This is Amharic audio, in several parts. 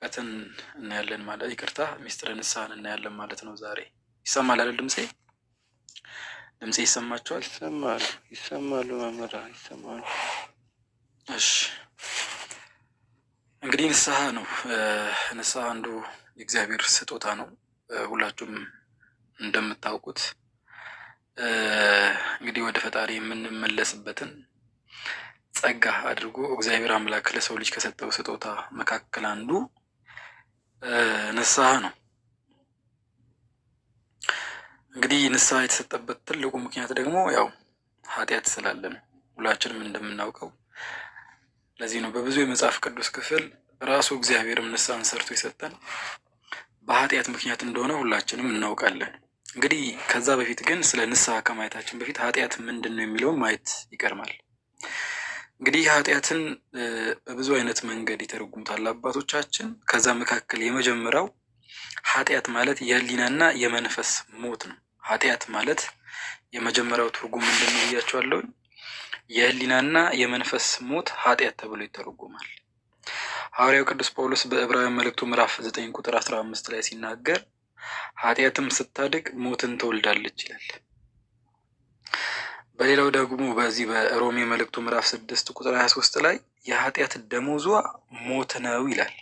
ቀትን እናያለን ማለት ይቅርታ፣ ሚስጥረ ንስሐን እናያለን ማለት ነው። ዛሬ ይሰማል አይደል? ድምጼ ይሰማችኋል? ይሰማሉ መምህር ይሰማሉ። እሺ እንግዲህ ንስሐ ነው። ንስሐ አንዱ የእግዚአብሔር ስጦታ ነው። ሁላችሁም እንደምታውቁት እንግዲህ ወደ ፈጣሪ የምንመለስበትን ጸጋ አድርጎ እግዚአብሔር አምላክ ለሰው ልጅ ከሰጠው ስጦታ መካከል አንዱ ንስሐ ነው። እንግዲህ ንስሐ የተሰጠበት ትልቁ ምክንያት ደግሞ ያው ኃጢአት ስላለ ነው። ሁላችንም እንደምናውቀው ለዚህ ነው በብዙ የመጽሐፍ ቅዱስ ክፍል ራሱ እግዚአብሔርም ንስሐን ሰርቶ የሰጠን በኃጢአት ምክንያት እንደሆነ ሁላችንም እናውቃለን። እንግዲህ ከዛ በፊት ግን ስለ ንስሐ ከማየታችን በፊት ኃጢአት ምንድን ነው የሚለውን ማየት ይቀርማል። እንግዲህ ኃጢአትን በብዙ አይነት መንገድ ይተረጉሙታል አባቶቻችን። ከዛ መካከል የመጀመሪያው ኃጢአት ማለት የህሊናና የመንፈስ ሞት ነው። ኃጢአት ማለት የመጀመሪያው ትርጉም ምንድን ነው ብያቸዋለሁ። የህሊናና የመንፈስ ሞት ኃጢአት ተብሎ ይተረጎማል። ሐዋርያው ቅዱስ ጳውሎስ በዕብራውያን መልእክቱ ምዕራፍ 9 ቁጥር 15 ላይ ሲናገር ኃጢአትም ስታድግ ሞትን ትወልዳለች ይላል። በሌላው ደግሞ በዚህ በሮሜ መልእክቱ ምዕራፍ 6 ቁጥር 23 ላይ የኃጢአት ደሞዟ ሞት ነው ይላል።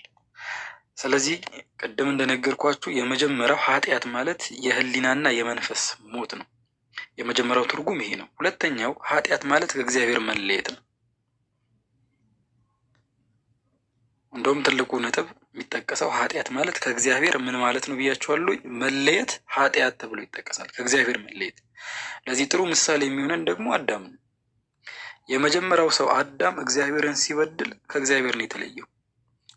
ስለዚህ ቅድም እንደነገርኳችሁ የመጀመሪያው ኃጢአት ማለት የህሊናና የመንፈስ ሞት ነው። የመጀመሪያው ትርጉም ይሄ ነው። ሁለተኛው ኃጢአት ማለት ከእግዚአብሔር መለየት ነው። እንደውም ትልቁ ነጥብ የሚጠቀሰው ኃጢአት ማለት ከእግዚአብሔር ምን ማለት ነው ብያችኋለሁ። መለየት ኃጢአት ተብሎ ይጠቀሳል፣ ከእግዚአብሔር መለየት። ለዚህ ጥሩ ምሳሌ የሚሆነን ደግሞ አዳም ነው። የመጀመሪያው ሰው አዳም እግዚአብሔርን ሲበድል ከእግዚአብሔር ነው የተለየው።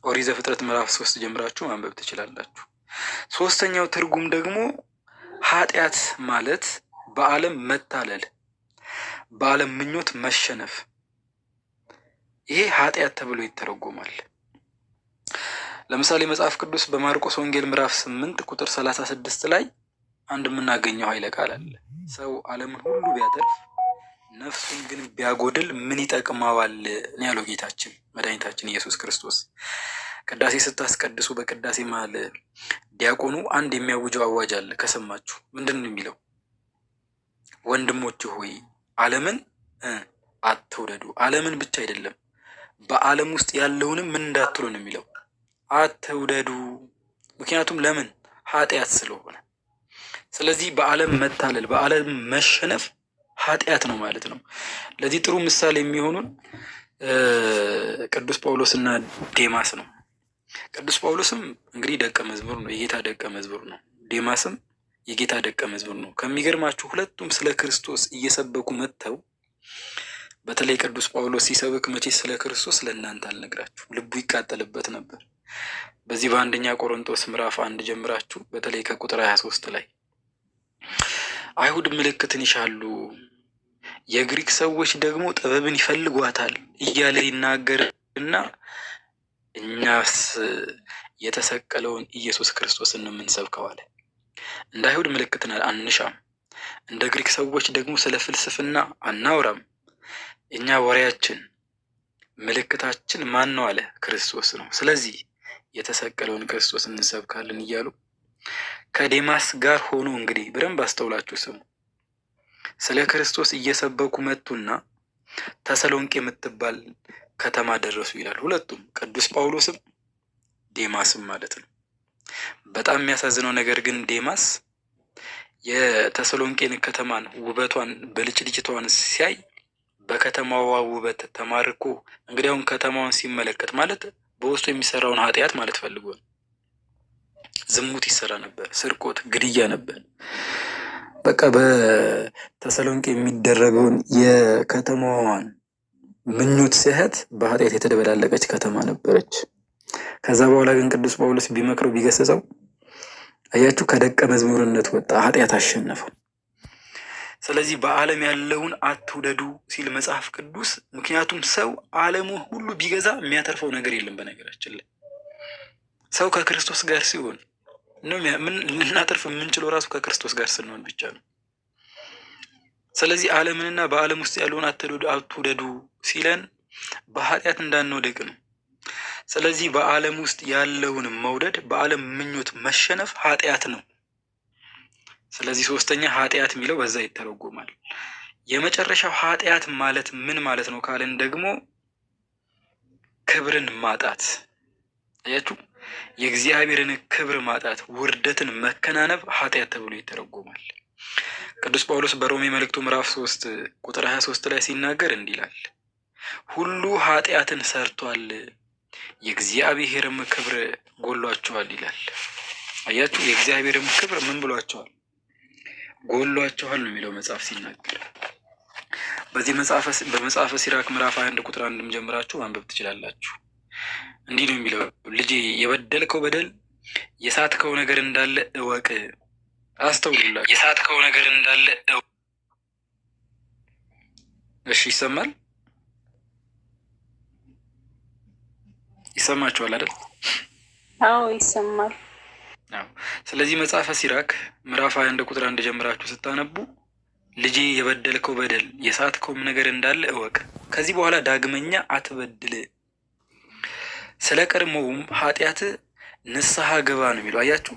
ኦሪት ዘፍጥረት ምዕራፍ 3 ጀምራችሁ ማንበብ ትችላላችሁ። ሶስተኛው ትርጉም ደግሞ ኃጢአት ማለት በዓለም መታለል፣ በዓለም ምኞት መሸነፍ፣ ይሄ ኃጢአት ተብሎ ይተረጎማል። ለምሳሌ መጽሐፍ ቅዱስ በማርቆስ ወንጌል ምዕራፍ 8 ቁጥር 36 ላይ አንድ የምናገኘው ኃይለ ቃል አለ። ሰው ዓለምን ሁሉ ቢያተርፍ ነፍሱን ግን ቢያጎድል ምን ይጠቅመዋል ነው ያለው ጌታችን መድኃኒታችን ኢየሱስ ክርስቶስ። ቅዳሴ ስታስቀድሱ በቅዳሴ መሀል ዲያቆኑ አንድ የሚያውጀው አዋጅ አለ። ከሰማችሁ ምንድን ነው የሚለው? ወንድሞች ሆይ ዓለምን አትውደዱ። ዓለምን ብቻ አይደለም በዓለም ውስጥ ያለውንም ምን እንዳትሉ ነው የሚለው፣ አትውደዱ። ምክንያቱም ለምን? ኃጢአት ስለሆነ። ስለዚህ በዓለም መታለል፣ በዓለም መሸነፍ ኃጢአት ነው ማለት ነው። ለዚህ ጥሩ ምሳሌ የሚሆኑን ቅዱስ ጳውሎስና ዴማስ ነው። ቅዱስ ጳውሎስም እንግዲህ ደቀ መዝሙር ነው፣ የጌታ ደቀ መዝሙር ነው። ዴማስም የጌታ ደቀ መዝሙር ነው። ከሚገርማችሁ ሁለቱም ስለ ክርስቶስ እየሰበኩ መጥተው፣ በተለይ ቅዱስ ጳውሎስ ሲሰብክ መቼ ስለ ክርስቶስ ለእናንተ አልነግራችሁ፣ ልቡ ይቃጠልበት ነበር። በዚህ በአንደኛ ቆሮንቶስ ምዕራፍ 1 ጀምራችሁ በተለይ ከቁጥር 23 ላይ አይሁድ ምልክትን ይሻሉ፣ የግሪክ ሰዎች ደግሞ ጥበብን ይፈልጓታል እያለ ይናገርና እኛስ የተሰቀለውን ኢየሱስ ክርስቶስን ነው የምንሰብከው አለ። እንደ አይሁድ ምልክትን አንሻም፣ እንደ ግሪክ ሰዎች ደግሞ ስለ ፍልስፍና አናውራም። እኛ ወሬያችን ምልክታችን ማን ነው አለ? ክርስቶስ ነው። ስለዚህ የተሰቀለውን ክርስቶስ እንሰብካለን እያሉ ከዴማስ ጋር ሆኖ እንግዲህ በደንብ አስተውላችሁ ስሙ። ስለ ክርስቶስ እየሰበኩ መጡና ተሰሎንቄ የምትባል ከተማ ደረሱ ይላል። ሁለቱም ቅዱስ ጳውሎስም ዴማስም ማለት ነው። በጣም የሚያሳዝነው ነገር ግን ዴማስ የተሰሎንቄን ከተማን ውበቷን በልጭልጭቷን ሲያይ በከተማዋ ውበት ተማርኮ እንግዲህ አሁን ከተማውን ሲመለከት ማለት በውስጡ የሚሰራውን ኃጢአት ማለት ፈልጎ ነው። ዝሙት ይሰራ ነበር፣ ስርቆት፣ ግድያ ነበር። በቃ በተሰሎንቄ የሚደረገውን የከተማዋን ምኞት ሲያህት በኃጢአት የተደበላለቀች ከተማ ነበረች። ከዛ በኋላ ግን ቅዱስ ጳውሎስ ቢመክረው ቢገሰጸው፣ አያችሁ ከደቀ መዝሙርነት ወጣ፣ ኃጢአት አሸነፈው። ስለዚህ በዓለም ያለውን አትውደዱ ሲል መጽሐፍ ቅዱስ፣ ምክንያቱም ሰው ዓለሙን ሁሉ ቢገዛ የሚያተርፈው ነገር የለም። በነገራችን ላይ ሰው ከክርስቶስ ጋር ሲሆን ነው ልናተርፍ የምንችለው፣ ራሱ ከክርስቶስ ጋር ስንሆን ብቻ ነው። ስለዚህ ዓለምንና በዓለም ውስጥ ያለውን አትውደዱ ሲለን በኃጢአት እንዳንወደቅ ነው። ስለዚህ በዓለም ውስጥ ያለውን መውደድ፣ በዓለም ምኞት መሸነፍ ኃጢአት ነው። ስለዚህ ሶስተኛ ኃጢአት የሚለው በዛ ይተረጎማል። የመጨረሻው ኃጢአት ማለት ምን ማለት ነው ካልን ደግሞ ክብርን ማጣት። አያችሁ፣ የእግዚአብሔርን ክብር ማጣት፣ ውርደትን መከናነብ ኃጢአት ተብሎ ይተረጎማል። ቅዱስ ጳውሎስ በሮሜ መልእክቱ ምዕራፍ 3 ቁጥር 23 ላይ ሲናገር እንዲህ ይላል፣ ሁሉ ኃጢአትን ሰርቷል የእግዚአብሔርም ክብር ጎሏቸዋል ይላል። አያችሁ፣ የእግዚአብሔርም ክብር ምን ብሏቸዋል? ጎሏቸዋል ነው የሚለው መጽሐፍ ሲናገር። በዚህ በመጽሐፈ ሲራክ ምዕራፍ 21 ቁጥር 1 ጀምራችሁ ማንበብ ትችላላችሁ። እንዲህ ነው የሚለው፣ ልጄ የበደልከው በደል የሳትከው ነገር እንዳለ እወቅ። አስተውሉላችሁ፣ የሳትከው ነገር እንዳለ እወቅ። እሺ፣ ይሰማል? ይሰማችኋል አይደል? አዎ ይሰማል። አዎ። ስለዚህ መጽሐፈ ሲራክ ምዕራፍ 21 ቁጥር 1 ጀምራችሁ ስታነቡ ልጄ የበደልከው በደል የሳትከውም ነገር እንዳለ እወቅ፣ ከዚህ በኋላ ዳግመኛ አትበድል፣ ስለ ቀድሞውም ኃጢአት ንስሐ ግባ ነው የሚለው። አያችሁ፣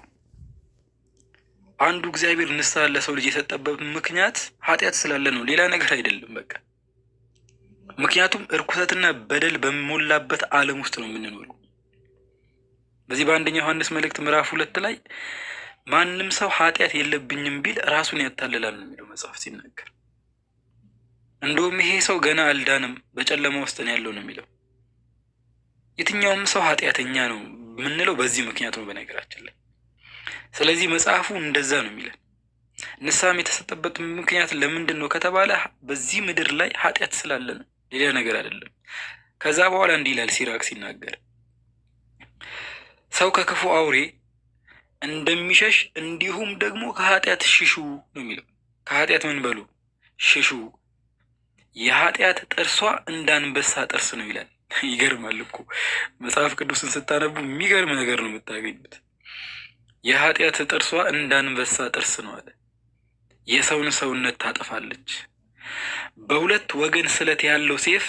አንዱ እግዚአብሔር ንስሐ ለሰው ልጅ የሰጠበት ምክንያት ኃጢአት ስላለ ነው፣ ሌላ ነገር አይደለም። በቃ ምክንያቱም እርኩሰትና በደል በሞላበት ዓለም ውስጥ ነው የምንኖረው። በዚህ በአንደኛ ዮሐንስ መልእክት ምዕራፍ 2 ላይ ማንም ሰው ኃጢአት የለብኝም ቢል ራሱን ያታልላል ነው የሚለው መጽሐፍ ሲናገር። እንደውም ይሄ ሰው ገና አልዳንም በጨለማ ውስጥ ነው ያለው ነው የሚለው። የትኛውም ሰው ኃጢአተኛ ነው የምንለው በዚህ ምክንያት ነው በነገራችን ላይ። ስለዚህ መጽሐፉ እንደዛ ነው የሚለን። ንስሐም የተሰጠበት ምክንያት ለምንድን ነው ከተባለ በዚህ ምድር ላይ ኃጢአት ስላለ ነው፣ ሌላ ነገር አይደለም። ከዛ በኋላ እንዲህ ይላል ሲራክ ሲናገር፣ ሰው ከክፉ አውሬ እንደሚሸሽ እንዲሁም ደግሞ ከኃጢአት ሽሹ ነው የሚለው። ከኃጢአት ምን በሉ? ሽሹ። የኃጢአት ጥርሷ እንዳንበሳ ጥርስ ነው ይላል። ይገርማል እኮ መጽሐፍ ቅዱስን ስታነቡ የሚገርም ነገር ነው የምታገኙት። የኃጢአት ጥርሷ እንዳንበሳ ጥርስ ነው አለ። የሰውን ሰውነት ታጠፋለች። በሁለት ወገን ስለት ያለው ሴፍ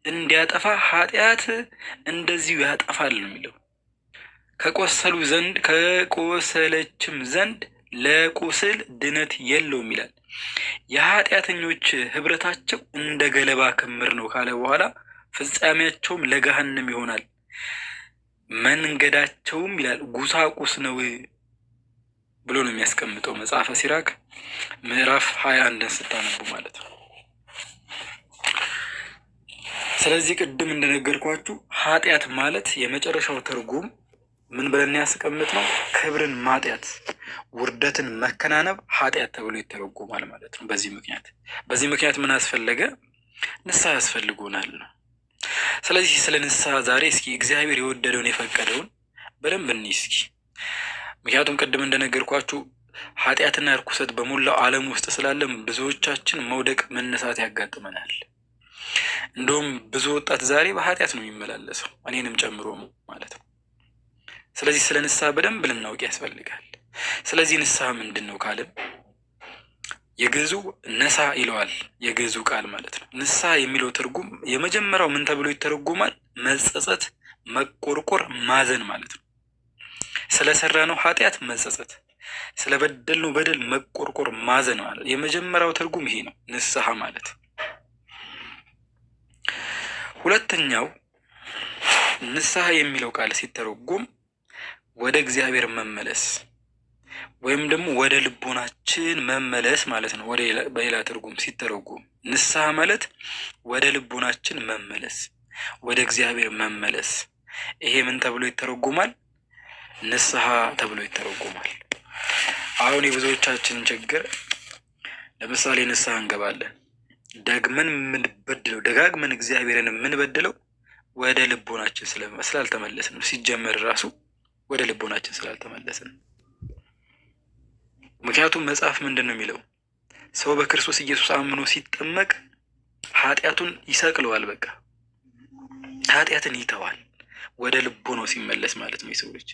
እንዲያጠፋ ኃጢአት እንደዚሁ ያጠፋል ነው የሚለው። ከቆሰሉ ዘንድ ከቆሰለችም ዘንድ ለቁስል ድነት የለውም ይላል። የኃጢአተኞች ህብረታቸው እንደ ገለባ ክምር ነው ካለ በኋላ ፍጻሜያቸውም ለገሃነም ይሆናል፣ መንገዳቸውም ይላል ጉሳቁስ ነው ብሎ ነው የሚያስቀምጠው መጽሐፈ ሲራክ ምዕራፍ 21 ስታነቡ ማለት ነው። ስለዚህ ቅድም እንደነገርኳችሁ ኃጢአት ማለት የመጨረሻው ትርጉም ምን ብለን ያስቀምጥ ነው? ክብርን ማጥያት፣ ውርደትን መከናነብ ኃጢአት ተብሎ ይተረጎማል ማለት ነው። በዚህ ምክንያት ምን አስፈለገ? ንስሐ ያስፈልጎናል ነው። ስለዚህ ስለ ንስሐ ዛሬ እስኪ እግዚአብሔር የወደደውን የፈቀደውን በደንብ እንይ እስኪ። ምክንያቱም ቅድም እንደነገርኳችሁ ኃጢአትና እርኩሰት በሞላው ዓለም ውስጥ ስላለም ብዙዎቻችን መውደቅ መነሳት ያጋጥመናል። እንደውም ብዙ ወጣት ዛሬ በኃጢአት ነው የሚመላለሰው፣ እኔንም ጨምሮ ማለት ነው። ስለዚህ ስለ ንስሐ በደንብ ልናውቅ ያስፈልጋል። ስለዚህ ንስሐ ምንድን ነው ካልን የግዕዙ ነሳ ይለዋል፣ የግዕዙ ቃል ማለት ነው። ንስሐ የሚለው ትርጉም የመጀመሪያው ምን ተብሎ ይተረጎማል? መጸጸት፣ መቆርቆር፣ ማዘን ማለት ነው። ስለሰራ ነው ኃጢአት መጸጸት፣ ስለበደልነው በደል መቆርቆር፣ ማዘን ማለት የመጀመሪያው ትርጉም ይሄ ነው ንስሐ ማለት። ሁለተኛው ንስሐ የሚለው ቃል ሲተረጎም ወደ እግዚአብሔር መመለስ ወይም ደግሞ ወደ ልቦናችን መመለስ ማለት ነው። በሌላ ትርጉም ሲተረጎም ንስሐ ማለት ወደ ልቦናችን መመለስ፣ ወደ እግዚአብሔር መመለስ። ይሄ ምን ተብሎ ይተረጎማል? ንስሐ ተብሎ ይተረጎማል። አሁን የብዙዎቻችን ችግር ለምሳሌ ንስሐ እንገባለን፣ ደጋግመን እግዚአብሔርን የምንበድለው ወደ ልቦናችን ስላልተመለስን ነው። ሲጀመር ራሱ ወደ ልቦናችን ስላልተመለስን። ምክንያቱም መጽሐፍ ምንድን ነው የሚለው? ሰው በክርስቶስ ኢየሱስ አምኖ ሲጠመቅ ኃጢአቱን ይሰቅለዋል። በቃ ኃጢአትን ይተዋል፣ ወደ ልቦናው ሲመለስ ማለት ነው የሰው ልጅ።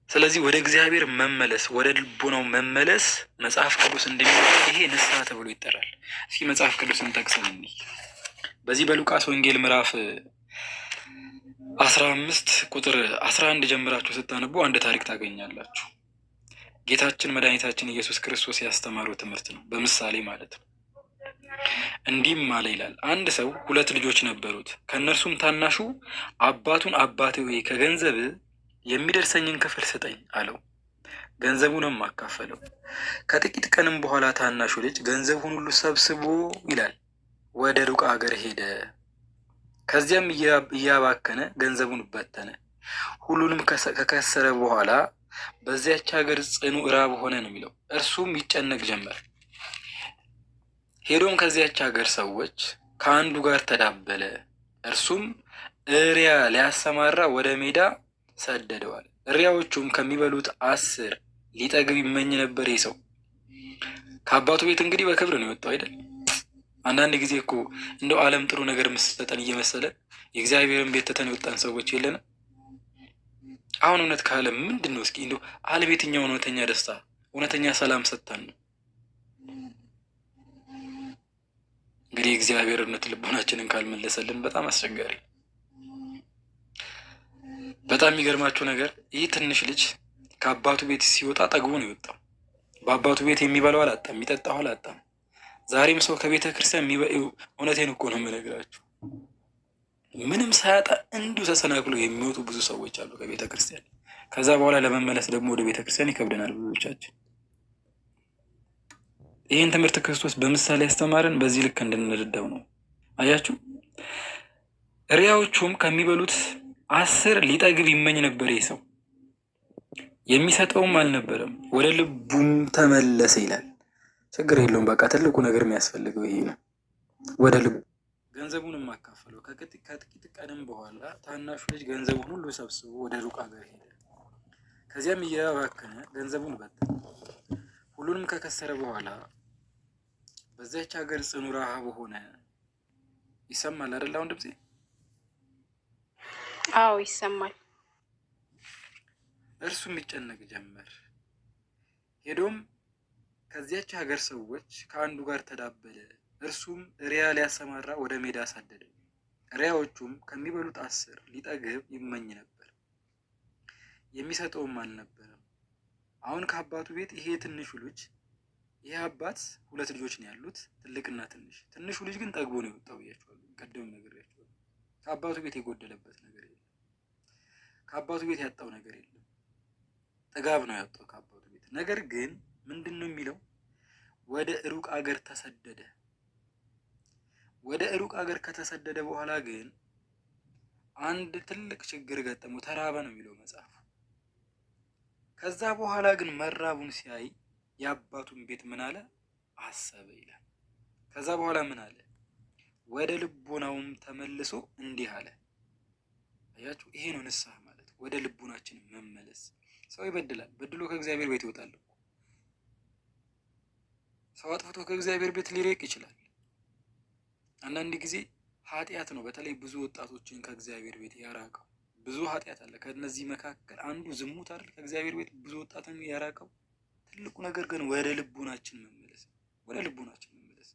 ስለዚህ ወደ እግዚአብሔር መመለስ፣ ወደ ልቦናው መመለስ መጽሐፍ ቅዱስ እንደሚለው ይሄ ንስሐ ተብሎ ይጠራል። እስኪ መጽሐፍ ቅዱስን ጠቅሰን እንይ። በዚህ በሉቃስ ወንጌል ምዕራፍ 15 ቁጥር 11 ጀምራችሁ ስታነቡ አንድ ታሪክ ታገኛላችሁ። ጌታችን መድኃኒታችን ኢየሱስ ክርስቶስ ያስተማረው ትምህርት ነው፣ በምሳሌ ማለት ነው። እንዲህም አለ ይላል። አንድ ሰው 2 ልጆች ነበሩት። ከእነርሱም ታናሹ አባቱን አባቴ ሆይ ከገንዘብ የሚደርሰኝን ክፍል ስጠኝ አለው። ገንዘቡንም አካፈለው። ከጥቂት ቀንም በኋላ ታናሹ ልጅ ገንዘቡን ሁሉ ሰብስቦ ይላል ወደ ሩቅ አገር ሄደ። ከዚያም እያባከነ ገንዘቡን በተነ። ሁሉንም ከከሰረ በኋላ በዚያች ሀገር ጽኑ ራብ ሆነ ነው የሚለው። እርሱም ይጨነቅ ጀመር። ሄዶም ከዚያች ሀገር ሰዎች ከአንዱ ጋር ተዳበለ። እርሱም እሪያ ሊያሰማራ ወደ ሜዳ ሰደደዋል። እሪያዎቹም ከሚበሉት 10 ሊጠግብ ይመኝ ነበር። ይህ ሰው ከአባቱ ቤት እንግዲህ በክብር ነው የወጣው አይደል? አንዳንድ ጊዜ እኮ እንደው ዓለም ጥሩ ነገር መስጠን እየመሰለ የእግዚአብሔርን ቤት ትተን የወጣን ሰዎች የለንም? አሁን እውነት ከዓለም ምንድን ነው? እስኪ እንደው ዓለም የትኛው እውነተኛ ደስታ፣ እውነተኛ ሰላም ሰጥታን ነው? እንግዲህ እግዚአብሔር እውነት ልቦናችንን ካልመለሰልን በጣም አስቸጋሪ። በጣም የሚገርማችሁ ነገር ይህ ትንሽ ልጅ ከአባቱ ቤት ሲወጣ ጠግቦ ነው የወጣው። በአባቱ ቤት የሚበላው አላጣም፣ የሚጠጣው አላጣም። ዛሬም ሰው ከቤተ ክርስቲያን እውነቴን እኮ ነው የምነግራችሁ፣ ምንም ሳያጣ እንዲሁ ተሰናክሎ የሚወጡ ብዙ ሰዎች አሉ ከቤተ ክርስቲያን። ከዛ በኋላ ለመመለስ ደግሞ ወደ ቤተ ክርስቲያን ይከብደናል ብዙዎቻችን። ይህን ትምህርት ክርስቶስ በምሳሌ ያስተማረን በዚህ ልክ እንድንረዳው ነው። አያችሁ፣ እሪያዎቹም ከሚበሉት 10 ሊጠግብ ይመኝ ነበር። ይህ ሰው የሚሰጠውም አልነበረም፣ ወደ ልቡም ተመለሰ ይላል። ችግር የለውም፣ በቃ ትልቁ ነገር የሚያስፈልገው ይሄ ነው። ወደ ልቡ ገንዘቡንም አካፈለው። ከጥቂት ቀንም በኋላ ታናሹ ልጅ ገንዘቡን ሁሉ ሰብስቦ ወደ ሩቅ ሀገር ሄደ። ከዚያም እያባከነ ገንዘቡን በተነ። ሁሉንም ከከሰረ በኋላ በዚያች ሀገር ጽኑ ረሃብ ሆነ። ይሰማል አይደል? አሁን ድምጼ? አዎ ይሰማል። እርሱም ይጨነቅ ጀመር። ሄዶም ከዚያች ሀገር ሰዎች ከአንዱ ጋር ተዳበለ። እርሱም እሪያ ሊያሰማራ ወደ ሜዳ ሰደደ። እሪያዎቹም ከሚበሉት 10 ሊጠግብ ይመኝ ነበር፣ የሚሰጠውም አልነበረም። አሁን ከአባቱ ቤት ይሄ ትንሹ ልጅ፣ ይህ አባት 2 ልጆች ነው ያሉት፣ ትልቅና ትንሽ። ትንሹ ልጅ ግን ጠግቦ ነው የወጣው ብያቸዋለሁ፣ ቀደም ነግሬያቸዋለሁ። ከአባቱ ቤት የጎደለበት ነገር የለም፣ ከአባቱ ቤት ያጣው ነገር የለም። ጥጋብ ነው ያጣው ከአባቱ ቤት። ነገር ግን ምንድን ነው የሚለው? ወደ ሩቅ አገር ተሰደደ። ወደ ሩቅ አገር ከተሰደደ በኋላ ግን አንድ ትልቅ ችግር ገጠመው፣ ተራበ ነው የሚለው መጽሐፉ። ከዛ በኋላ ግን መራቡን ሲያይ የአባቱን ቤት ምን አለ? አሰበ ይላል። ከዛ በኋላ ምን አለ? ወደ ልቦናውም ተመልሶ እንዲህ አለ። አያችሁ፣ ይሄ ነው ንስሐ ማለት፣ ወደ ልቡናችን መመለስ። ሰው ይበድላል፣ በድሎ ከእግዚአብሔር ቤት ይወጣል። ሰው አጥፍቶ ከእግዚአብሔር ቤት ሊርቅ ይችላል። አንዳንድ ጊዜ ኃጢአት ነው በተለይ ብዙ ወጣቶችን ከእግዚአብሔር ቤት ያራቀው። ብዙ ኃጢአት አለ። ከነዚህ መካከል አንዱ ዝሙት አይደል? ከእግዚአብሔር ቤት ብዙ ወጣትን ያራቀው። ትልቁ ነገር ግን ወደ ልቡናችን መመለስ፣ ወደ ልቡናችን መመለስ።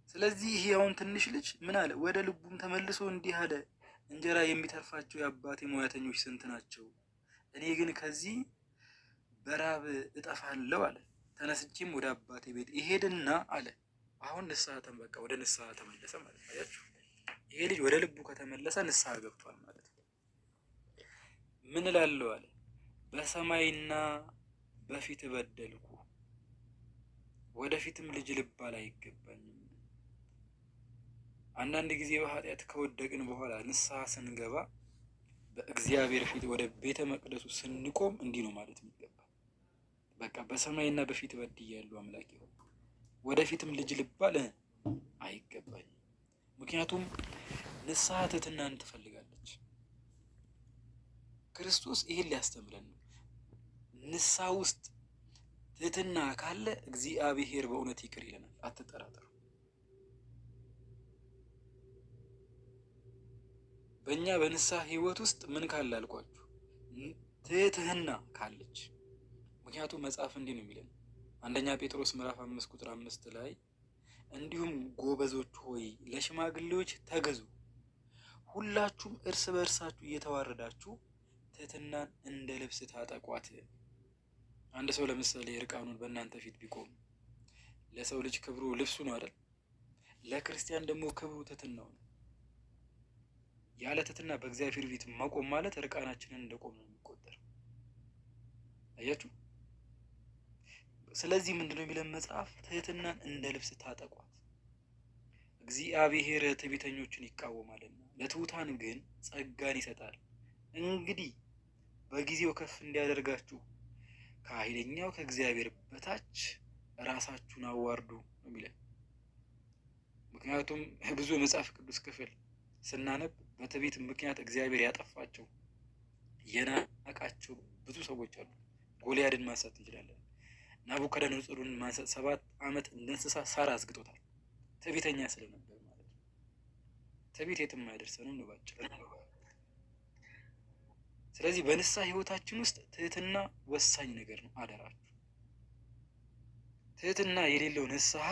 ስለዚህ ይሄ አሁን ትንሽ ልጅ ምን አለ? ወደ ልቡም ተመልሶ እንዲህ አለ፣ እንጀራ የሚተርፋቸው የአባቴ ሙያተኞች ስንት ናቸው? እኔ ግን ከዚህ በራብ እጠፋለሁ አለ። ተነስቼም ወደ አባቴ ቤት ይሄድና አለ። አሁን ንስሐ በቃ ወደ ንስሐ ተመለሰ ማለት ነው። አያችሁ፣ ይሄ ልጅ ወደ ልቡ ከተመለሰ ንስሐ ገብቷል ማለት ነው። ምን እላለሁ አለ? በሰማይና በፊት በደልኩ፣ ወደፊትም ልጅ ልባል አይገባኝም። አንዳንድ ጊዜ በኃጢአት ከወደቅን በኋላ ንስሐ ስንገባ በእግዚአብሔር ፊት ወደ ቤተ መቅደሱ ስንቆም እንዲህ ነው ማለት የሚገባ። በቃ በሰማይና በፊት በድያለሁ አምላኬ ሆይ፣ ወደፊትም ልጅ ልባል አይገባኝም። ምክንያቱም ንስሐ ትሕትናን ትፈልጋለች። ክርስቶስ ይህን ሊያስተምረን ነው። ንስሐ ውስጥ ትሕትና ካለ እግዚአብሔር በእውነት ይቅር ይለናል፣ አትጠራጠሩ። በእኛ በንስሐ ህይወት ውስጥ ምን ካለ አልኳችሁ? ትሕትና ካለች። ምክንያቱም መጽሐፍ እንዲህ ነው የሚለን፣ አንደኛ ጴጥሮስ ምዕራፍ 5 ቁጥር 5 ላይ እንዲሁም ጎበዞች ሆይ ለሽማግሌዎች ተገዙ፣ ሁላችሁም እርስ በእርሳችሁ እየተዋረዳችሁ ትህትናን እንደ ልብስ ታጠቋት። አንድ ሰው ለምሳሌ እርቃኑን በእናንተ ፊት ቢቆም ለሰው ልጅ ክብሩ ልብሱ ነው አይደል? ለክርስቲያን ደግሞ ክብሩ ትህትናው ነው። ያለ ትህትና በእግዚአብሔር ፊት መቆም ማለት እርቃናችንን እንደቆም ነው የሚቆጠር። አያችሁ? ስለዚህ ምንድነው የሚለን መጽሐፍ? ትህትናን እንደ ልብስ ታጠቋት። እግዚአብሔር ትዕቢተኞችን ይቃወማልና ለትሑታን ግን ጸጋን ይሰጣል። እንግዲህ በጊዜው ከፍ እንዲያደርጋችሁ ከኃይለኛው ከእግዚአብሔር በታች ራሳችሁን አዋርዱ ነው የሚለን። ምክንያቱም ብዙ የመጽሐፍ ቅዱስ ክፍል ስናነብ በትዕቢት ምክንያት እግዚአብሔር ያጠፋቸው የናቃቸው ብዙ ሰዎች አሉ። ጎልያድን ማንሳት እንችላለን። ናቡከደነፆርን ማንሳት 7 ዓመት እንደ እንስሳ ሳር አስግጦታል። ትዕቢተኛ ስለነበር ማለት ነው። ትዕቢት የትም አይደርሰንም ነው ባጭሩ። ስለዚህ በንስሐ ህይወታችን ውስጥ ትህትና ወሳኝ ነገር ነው። አደራችሁ። ትህትና የሌለው ንስሐ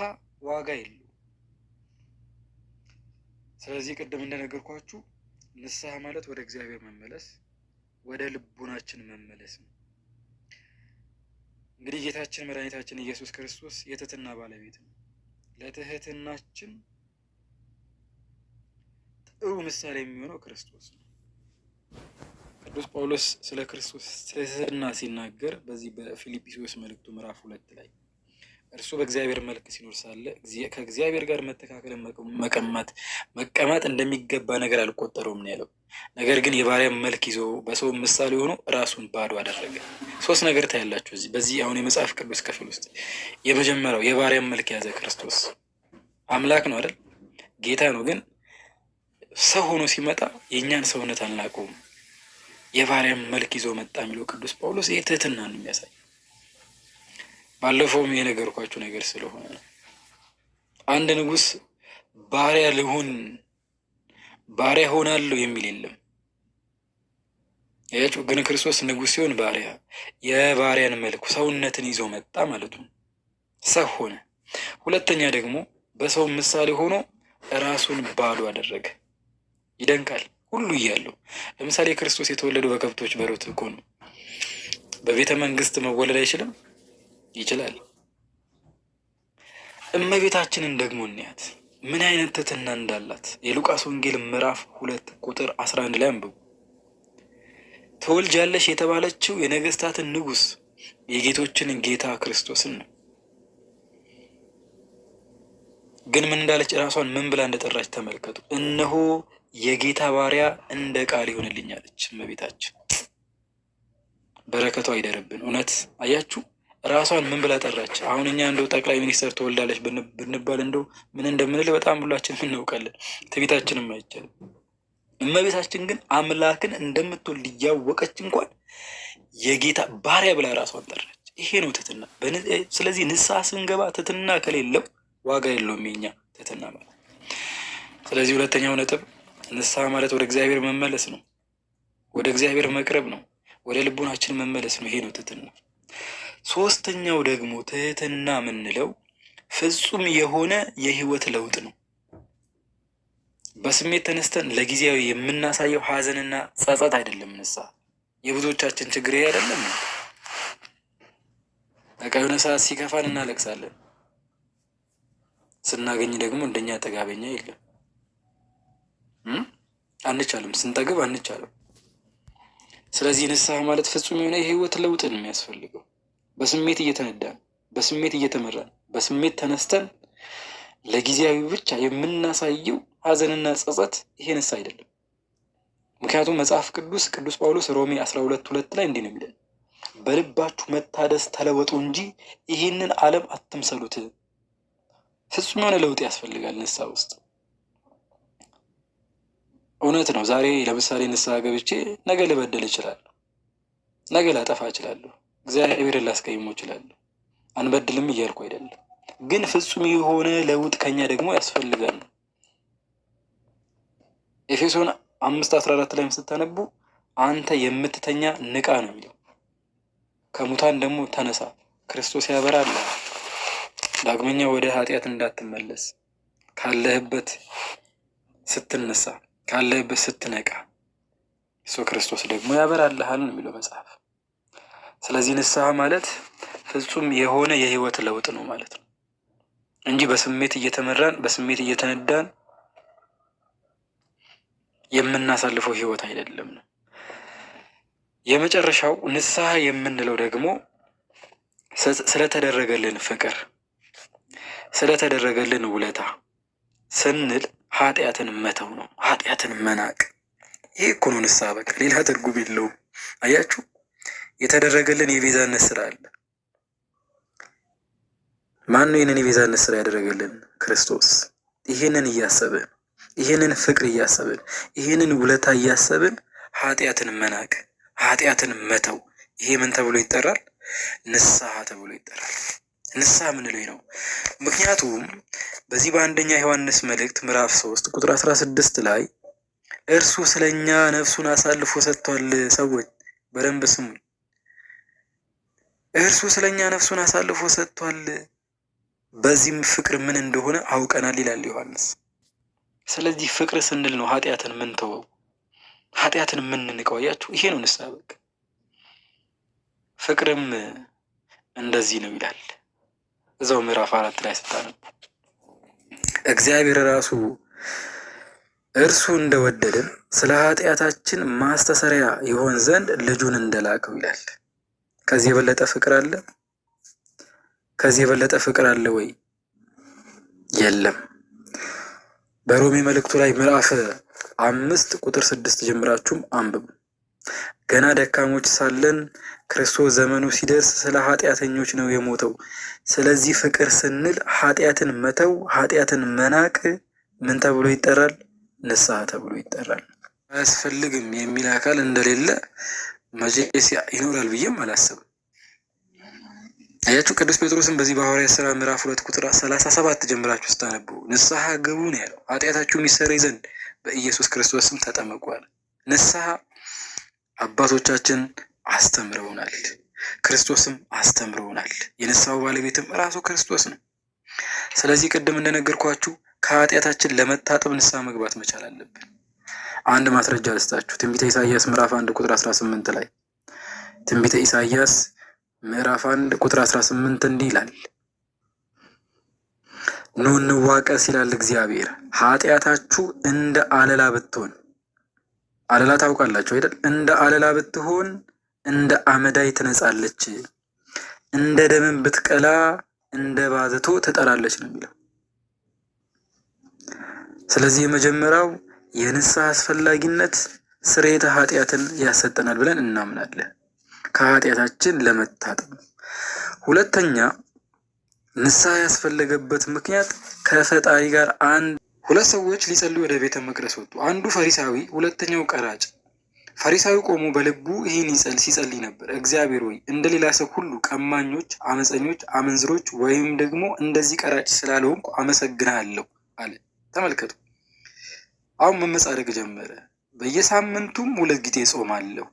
ዋጋ የለው። ስለዚህ ቅድም እንደነገርኳችሁ ንስሐ ማለት ወደ እግዚአብሔር መመለስ፣ ወደ ልቡናችን መመለስ ነው። እንግዲህ ጌታችን መድኃኒታችን ኢየሱስ ክርስቶስ የትህትና ባለቤት ነው። ለትህትናችን ጥሩ ምሳሌ የሚሆነው ክርስቶስ ነው። ቅዱስ ጳውሎስ ስለ ክርስቶስ ትህትና ሲናገር በዚህ በፊልጵስዩስ መልእክቱ ምዕራፍ 2 ላይ እርሱ በእግዚአብሔር መልክ ሲኖር ሳለ ከእግዚአብሔር ጋር መተካከልን መቀማት እንደሚገባ ነገር አልቆጠረውም ነው ያለው። ነገር ግን የባሪያን መልክ ይዞ በሰው ምሳሌ ሆኖ ራሱን ባዶ አደረገ። 3 ነገር ታያላችሁ በዚህ አሁን የመጽሐፍ ቅዱስ ክፍል ውስጥ። የመጀመሪያው የባሪያን መልክ ያዘ ክርስቶስ። አምላክ ነው አይደል? ጌታ ነው። ግን ሰው ሆኖ ሲመጣ የእኛን ሰውነት አልናቀውም። የባሪያን መልክ ይዞ መጣ የሚለው ቅዱስ ጳውሎስ ይህ ትህትና ነው የሚያሳይ። ባለፈውም የነገርኳችሁ ነገር ስለሆነ ነው። አንድ ንጉሥ ባሪያ ልሁን ባሪያ ሆናለሁ የሚል የለም። ያችሁ ግን ክርስቶስ ንጉሥ ሲሆን ባሪያ የባሪያን መልክ ሰውነትን ይዞ መጣ ማለት ነው። ሰው ሆነ። ሁለተኛ ደግሞ በሰው ምሳሌ ሆኖ ራሱን ባዶ አደረገ። ይደንቃል። ሁሉ እያለው ለምሳሌ ክርስቶስ የተወለደው በከብቶች በረት እኮ ነው። በቤተ መንግስት መወለድ አይችልም? ይችላል። እመቤታችንን ደግሞ እንያት ምን አይነት ትህትና እንዳላት የሉቃስ ወንጌል ምዕራፍ 2 ቁጥር 11 ላይ አንብቡ። ትወልጃለሽ የተባለችው የነገስታትን ንጉስ የጌቶችን ጌታ ክርስቶስን ነው። ግን ምን እንዳለች ራሷን ምን ብላ እንደጠራች ተመልከቱ። እነሆ የጌታ ባሪያ እንደ ቃል ይሆንልኝ አለች እመቤታችን። በረከቷ አይደርብን። እውነት አያችሁ ራሷን ምን ብላ ጠራች? አሁን እኛ እንደው ጠቅላይ ሚኒስትር ትወልዳለች ብንባል እንደው ምን እንደምንል በጣም ሁላችንም እናውቃለን። ትዕቢታችንም አይቻልም። እመቤታችን ግን አምላክን እንደምትወልድ እያወቀች እንኳን የጌታ ባሪያ ብላ ራሷን ጠራች። ይሄ ነው ትህትና። ስለዚህ ንስሐ ስንገባ ትህትና ከሌለው ዋጋ የለውም የኛ ትህትና ማለት። ስለዚህ ሁለተኛው ነጥብ ንስሐ ማለት ወደ እግዚአብሔር መመለስ ነው። ወደ እግዚአብሔር መቅረብ ነው። ወደ ልቡናችን መመለስ ነው። ይሄ ነው ትህትና። ሶስተኛው ደግሞ ትህትና የምንለው ፍጹም የሆነ የህይወት ለውጥ ነው። በስሜት ተነስተን ለጊዜያዊ የምናሳየው ሀዘንና ጸጸት አይደለም። ንስሐ የብዙዎቻችን ችግር አይደለም። በቃ የሆነ ሰዓት ሲከፋን እናለቅሳለን፣ ስናገኝ ደግሞ እንደኛ ጠጋበኛ የለም። አንቻልም፣ ስንጠግብ አንቻልም። ስለዚህ ንስሐ ማለት ፍጹም የሆነ የህይወት ለውጥ ነው የሚያስፈልገው። በስሜት እየተነዳን፣ በስሜት እየተመራን፣ በስሜት ተነስተን ለጊዜያዊ ብቻ የምናሳየው ሀዘንና ጸጸት ይሄ ንስሐ አይደለም። ምክንያቱም መጽሐፍ ቅዱስ ጳውሎስ ሮሜ 12:2 ላይ እንዲህ ነው የሚለን፣ በልባችሁ መታደስ ተለወጡ እንጂ ይህንን ዓለም አትምሰሉት። ፍጹም የሆነ ለውጥ ያስፈልጋል ንስሐ ውስጥ። እውነት ነው። ዛሬ ለምሳሌ ንስሐ ገብቼ ነገ ልበደል እችላለሁ፣ ነገ ላጠፋ እችላለሁ፣ እግዚአብሔርን ላስቀይሞ እችላለሁ። አንበድልም እያልኩ አይደለም፣ ግን ፍጹም የሆነ ለውጥ ከኛ ደግሞ ያስፈልጋል። ኤፌሶን 5:14 ላይ ስታነቡ አንተ የምትተኛ ንቃ ነው የሚለው። ከሙታን ደግሞ ተነሳ፣ ክርስቶስ ያበራል። ዳግመኛ ወደ ኃጢአት እንዳትመለስ ካለህበት ስትነሳ ካለህበት ስትነቃ እሱ ክርስቶስ ደግሞ ያበራልሃል ነው የሚለው መጽሐፍ። ስለዚህ ንስሐ ማለት ፍጹም የሆነ የህይወት ለውጥ ነው ማለት ነው እንጂ በስሜት እየተመራን በስሜት እየተነዳን የምናሳልፈው ህይወት አይደለም ነው። የመጨረሻው ንስሐ የምንለው ደግሞ ስለተደረገልን ፍቅር፣ ስለተደረገልን ውለታ ስንል ኃጢአትን መተው ነው፣ ኃጢአትን መናቅ። ይህ እኮ ነው ንስሐ። በቃ ሌላ ትርጉም የለውም። አያችሁ፣ የተደረገልን የቤዛነት ስራ አለ። ማን ነው ይህንን የቤዛነት ስራ ያደረገልን? ክርስቶስ። ይህንን እያሰብን፣ ይህንን ፍቅር እያሰብን፣ ይህንን ውለታ እያሰብን ኃጢአትን መናቅ፣ ኃጢአትን መተው፣ ይሄ ምን ተብሎ ይጠራል? ንስሐ ተብሎ ይጠራል። ንስሐ ምንለው ነው? ምክንያቱም በዚህ በአንደኛ ዮሐንስ መልእክት ምዕራፍ 3 ቁጥር 16 ላይ እርሱ ስለኛ ነፍሱን አሳልፎ ሰጥቷል። ሰዎች በደንብ ስሙኝ። እርሱ ስለኛ ነፍሱን አሳልፎ ሰጥቷል፣ በዚህም ፍቅር ምን እንደሆነ አውቀናል ይላል ዮሐንስ። ስለዚህ ፍቅር ስንል ነው ኃጢአትን ምን ተወው፣ ኃጢአትን የምንንቀው። አያችሁ፣ ይሄ ነው ንስሐ። በቃ ፍቅርም እንደዚህ ነው ይላል እዛው ምዕራፍ 4 ላይ ስታነቡ እግዚአብሔር ራሱ እርሱ እንደወደደን ስለ ኃጢአታችን ማስተሰሪያ ይሆን ዘንድ ልጁን እንደላከው ይላል። ከዚህ የበለጠ ፍቅር አለ? ከዚህ የበለጠ ፍቅር አለ ወይ? የለም። በሮሜ መልእክቱ ላይ ምዕራፍ 5 ቁጥር 6 ጀምራችሁም አንብቡ። ገና ደካሞች ሳለን ክርስቶስ ዘመኑ ሲደርስ ስለ ኃጢአተኞች ነው የሞተው። ስለዚህ ፍቅር ስንል ኃጢአትን መተው፣ ኃጢአትን መናቅ ምን ተብሎ ይጠራል? ንስሐ ተብሎ ይጠራል። አያስፈልግም የሚል አካል እንደሌለ መቼስ ይኖራል ብዬም አላስብም። አያችሁ፣ ቅዱስ ጴጥሮስን በዚህ በሐዋርያት ሥራ ምዕራፍ 2 ቁጥር 37 ጀምራችሁ ስታነቡ ንስሐ ግቡ ነው ያለው። ኃጢአታችሁ የሚሰረይ ዘንድ በኢየሱስ ክርስቶስ ስም ተጠመቁ አለ። ንስሐ አባቶቻችን አስተምረውናል፣ ክርስቶስም አስተምረውናል። የንስሐው ባለቤትም ራሱ ክርስቶስ ነው። ስለዚህ ቅድም እንደነገርኳችሁ ከኃጢአታችን ለመታጠብ ንስሐ መግባት መቻል አለብን። አንድ ማስረጃ ልስጣችሁ። ትንቢተ ኢሳይያስ ምዕራፍ 1 ቁጥር 18 ላይ ትንቢተ ኢሳይያስ ምዕራፍ 1 ቁጥር 18 እንዲህ ይላል፣ ኑ እንዋቀስ ይላል እግዚአብሔር፣ ኃጢአታችሁ እንደ አለላ ብትሆን፣ አለላ ታውቃላችሁ አይደል? እንደ አለላ ብትሆን እንደ አመዳይ ትነጻለች፣ እንደ ደምን ብትቀላ እንደ ባዘቶ ትጠራለች ነው የሚለው። ስለዚህ የመጀመሪያው የንስሐ አስፈላጊነት ስርየተ ኃጢአትን ያሰጠናል ብለን እናምናለን፣ ከኃጢአታችን ለመታጠብ። ሁለተኛ ንስሐ ያስፈለገበት ምክንያት ከፈጣሪ ጋር ሁለት ሰዎች ሊጸልዩ ወደ ቤተ መቅደስ ወጡ። አንዱ ፈሪሳዊ፣ ሁለተኛው ቀራጭ። ፈሪሳዊ ቆሞ በልቡ ይህን ሲጸልይ ነበር፣ እግዚአብሔር ሆይ እንደ ሌላ ሰው ሁሉ ቀማኞች፣ አመፀኞች፣ አመንዝሮች ወይም ደግሞ እንደዚህ ቀራጭ ስላልሆንኩ አመሰግናለሁ አለ። ተመልከቱ፣ አሁን መመጻደቅ ጀመረ። በየሳምንቱም 2 ጊዜ ጾማለሁ፣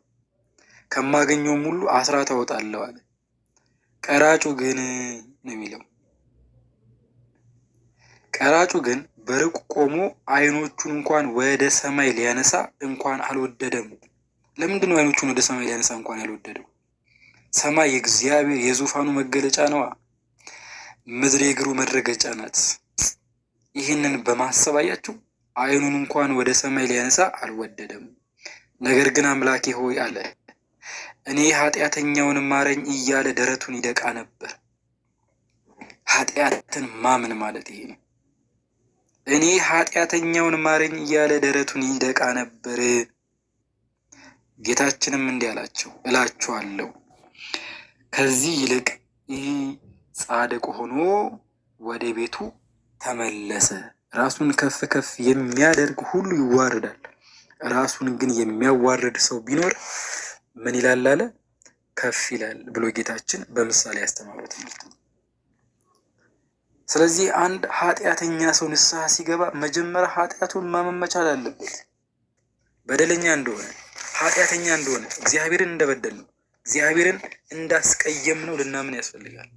ከማገኘውም ሁሉ አስራት አወጣለሁ አለ። ቀራጩ ግን ነው የሚለው፣ ቀራጩ ግን በሩቅ ቆሞ ዓይኖቹን እንኳን ወደ ሰማይ ሊያነሳ እንኳን አልወደደም። ለምንድን ነው ዓይኖቹን ወደ ሰማይ ሊያነሳ እንኳን ያልወደደው? ሰማይ የእግዚአብሔር የዙፋኑ መገለጫ ነዋ። ምድር የእግሩ መረገጫ ናት። ይህንን በማሰብ አያችሁ፣ ዓይኑን እንኳን ወደ ሰማይ ሊያነሳ አልወደደም። ነገር ግን አምላኬ ሆይ አለ፣ እኔ ኃጢአተኛውን ማረኝ እያለ ደረቱን ይደቃ ነበር። ኃጢአትን ማመን ማለት ይሄ ነው። እኔ ኃጢአተኛውን ማረኝ እያለ ደረቱን ይደቃ ነበር። ጌታችንም እንዲህ አላቸው፣ እላችኋለሁ ከዚህ ይልቅ ይህ ጻድቅ ሆኖ ወደ ቤቱ ተመለሰ። ራሱን ከፍ ከፍ የሚያደርግ ሁሉ ይዋረዳል፣ ራሱን ግን የሚያዋርድ ሰው ቢኖር ምን ይላል አለ? ከፍ ይላል ብሎ ጌታችን በምሳሌ ያስተማረው ትምህርት ነው። ስለዚህ አንድ ኃጢአተኛ ሰው ንስሐ ሲገባ መጀመሪያ ኃጢአቱን ማመን መቻል አለበት። በደለኛ እንደሆነ፣ ኃጢአተኛ እንደሆነ፣ እግዚአብሔርን እንደበደል ነው፣ እግዚአብሔርን እንዳስቀየም ነው ልናምን ያስፈልጋል።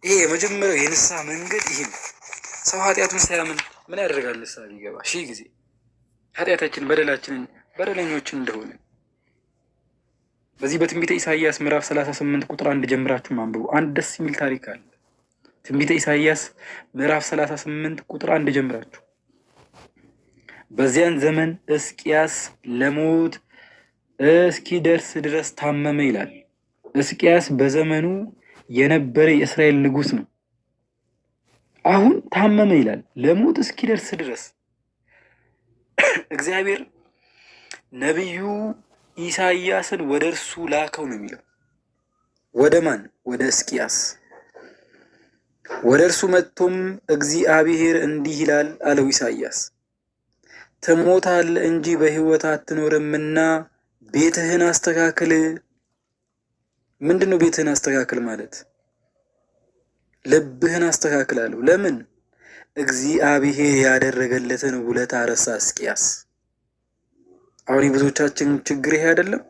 ይሄ የመጀመሪያው የንስሐ መንገድ ይሄ ነው። ሰው ኃጢአቱን ሳያምን ምን ያደርጋል? ንስሐ ቢገባ 1000 ጊዜ ኃጢአታችን በደለኞችን እንደሆነ በዚህ በትንቢተ ኢሳይያስ ምዕራፍ 38 ቁጥር 1 ጀምራችሁ አንብቡ። አንድ ደስ የሚል ታሪክ አለ። ትንቢተ ኢሳይያስ ምዕራፍ 38 ቁጥር 1 ጀምራችሁ በዚያን ዘመን ሕዝቅያስ ለሞት እስኪደርስ ድረስ ታመመ ይላል። ሕዝቅያስ በዘመኑ የነበረ የእስራኤል ንጉሥ ነው። አሁን ታመመ ይላል፣ ለሞት እስኪደርስ ድረስ። እግዚአብሔር ነቢዩ ኢሳይያስን ወደ እርሱ ላከው ነው የሚለው። ወደ ማን? ወደ ሕዝቅያስ። ወደ እርሱ መጥቶም እግዚአብሔር እንዲህ ይላል አለው ኢሳይያስ፣ ትሞታለህ እንጂ በሕይወት አትኖርምና ቤትህን አስተካክል። ምንድን ነው ቤትህን አስተካክል ማለት? ልብህን አስተካክል አለው። ለምን? እግዚአብሔር ያደረገለትን ውለታ ረሳ ሕዝቅያስ። አሁን የብዙዎቻችን ችግር ይሄ አይደለም?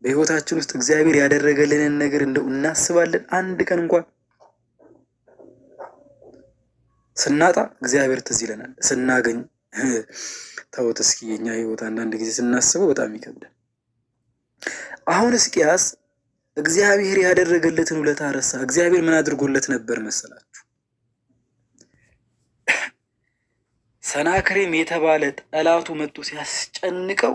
በሕይወታችን ውስጥ እግዚአብሔር ያደረገልንን ነገር እንደው እናስባለን? አንድ ቀን እንኳን ስናጣ እግዚአብሔር ትዝ ይለናል፣ ስናገኝ ተውት እስኪ። የኛ ሕይወት አንዳንድ ጊዜ ስናስበው በጣም ይከብዳል። አሁን ሕዝቅያስ እግዚአብሔር ያደረገለትን ውለታ ረሳ። እግዚአብሔር ምን አድርጎለት ነበር መሰላችሁ? ሰናክሬም የተባለ ጠላቱ መጥቶ ሲያስጨንቀው